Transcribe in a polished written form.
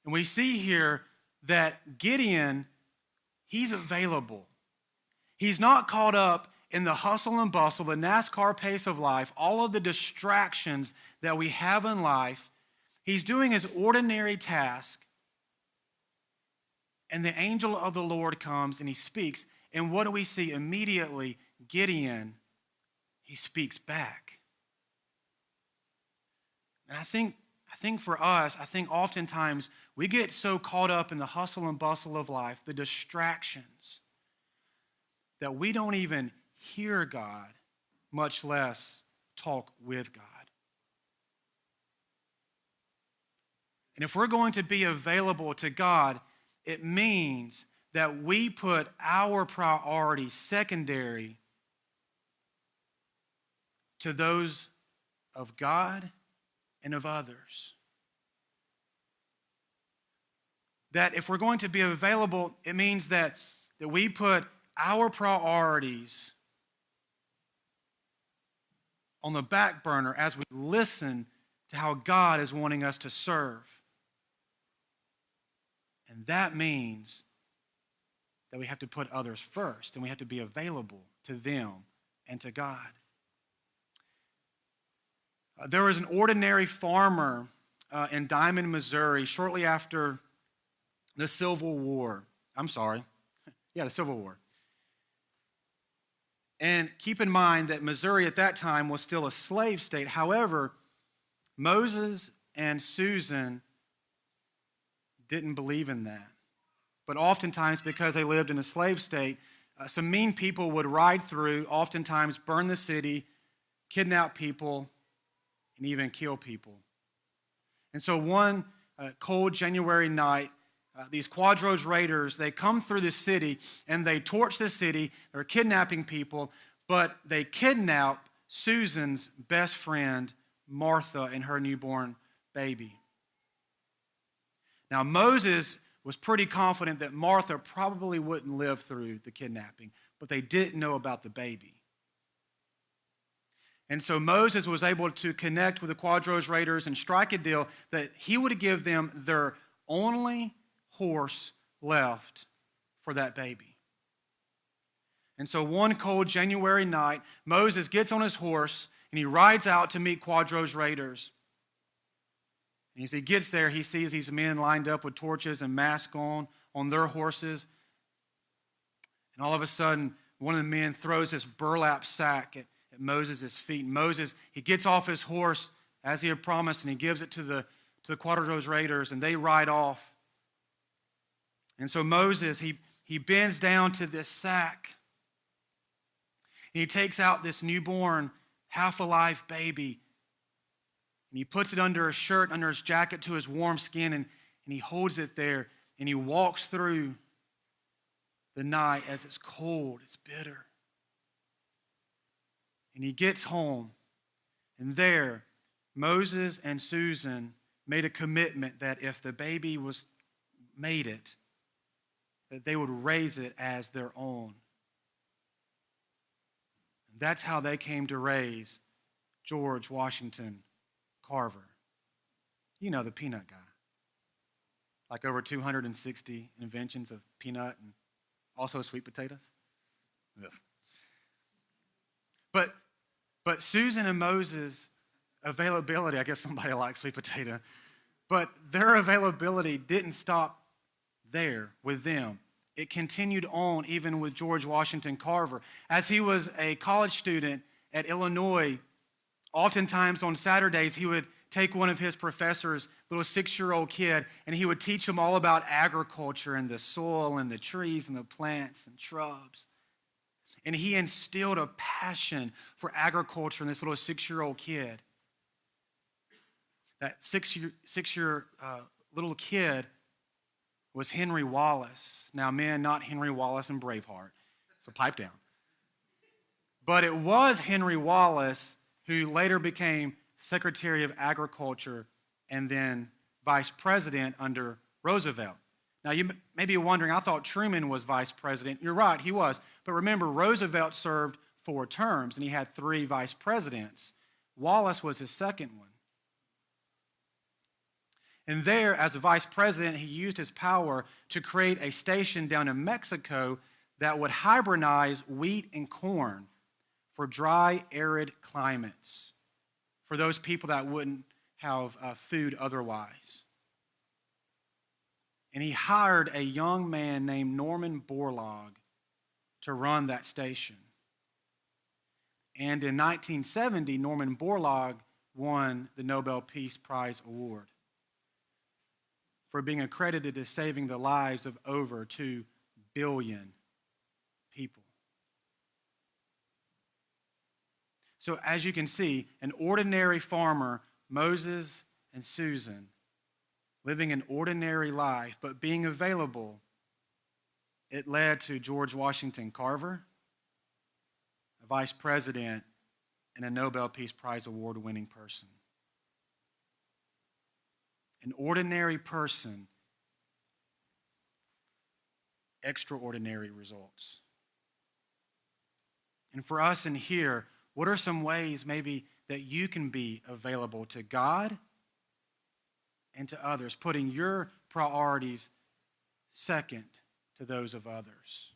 And we see here that Gideon, he's available. He's not caught up in the hustle and bustle, the NASCAR pace of life, all of the distractions that we have in life. He's doing his ordinary task. And the angel of the Lord comes and he speaks. And what do we see? Immediately, Gideon, he speaks back. And I think for us, oftentimes we get so caught up in the hustle and bustle of life, the distractions, that we don't even hear God, much less talk with God. And if we're going to be available to God, it means that we put our priorities secondary to those of God and of others. That if we're going to be available, it means that we put our priorities on the back burner as we listen to how God is wanting us to serve. And that means that we have to put others first and we have to be available to them and to God. There was an ordinary farmer in Diamond, Missouri, shortly after the Civil War. The Civil War. And keep in mind that Missouri at that time was still a slave state. However, Moses and Susan didn't believe in that. But oftentimes, because they lived in a slave state, some mean people would ride through, oftentimes burn the city, kidnap people, and even kill people. And so one cold January night, these Quadros raiders, they come through the city and they torch the city. They're kidnapping people, but they kidnap Susan's best friend, Martha, and her newborn baby. Now, Moses was pretty confident that Martha probably wouldn't live through the kidnapping, but they didn't know about the baby. And so Moses was able to connect with the Quadros raiders and strike a deal that he would give them their only horse left for that baby. And so one cold January night, Moses gets on his horse and he rides out to meet Quadros raiders. And as he gets there, he sees these men lined up with torches and masks on their horses. And all of a sudden, one of the men throws this burlap sack at Moses' feet. And Moses, he gets off his horse as he had promised, and he gives it to the Quadros raiders, and they ride off. And so Moses, he bends down to this sack, and he takes out this newborn, half-alive baby, and he puts it under his shirt, under his jacket, to his warm skin, and he holds it there, and he walks through the night as it's cold, it's bitter. And he gets home, and there, Moses and Susan made a commitment that if the baby made it, that they would raise it as their own. And that's how they came to raise George Washington Carver. You know, the peanut guy. Like over 260 inventions of peanut and also sweet potatoes. Yes. But Susan and Moses' availability, I guess somebody likes sweet potato, but their availability didn't stop there with them. It continued on even with George Washington Carver. As he was a college student at Illinois, oftentimes on Saturdays he would take one of his professors, little 6-year-old kid, and he would teach him all about agriculture and the soil and the trees and the plants and shrubs. And he instilled a passion for agriculture in this little 6-year-old kid. That six-year little kid was Henry Wallace. Now, men, not Henry Wallace and Braveheart, so pipe down. But it was Henry Wallace who later became Secretary of Agriculture and then Vice President under Roosevelt. Now, you may be wondering, I thought Truman was vice president. You're right, he was. But remember, Roosevelt served 4 terms, and he had 3 vice presidents. Wallace was his second one. And there, as a vice president, he used his power to create a station down in Mexico that would hybridize wheat and corn for dry, arid climates, for those people that wouldn't have food otherwise. And he hired a young man named Norman Borlaug to run that station. And in 1970, Norman Borlaug won the Nobel Peace Prize Award for being accredited as saving the lives of over 2 billion people. So as you can see, an ordinary farmer, Moses and Susan, living an ordinary life, but being available, it led to George Washington Carver, a vice president, and a Nobel Peace Prize award-winning person. An ordinary person, extraordinary results. And for us in here, what are some ways maybe that you can be available to God and to others, putting your priorities second to those of others?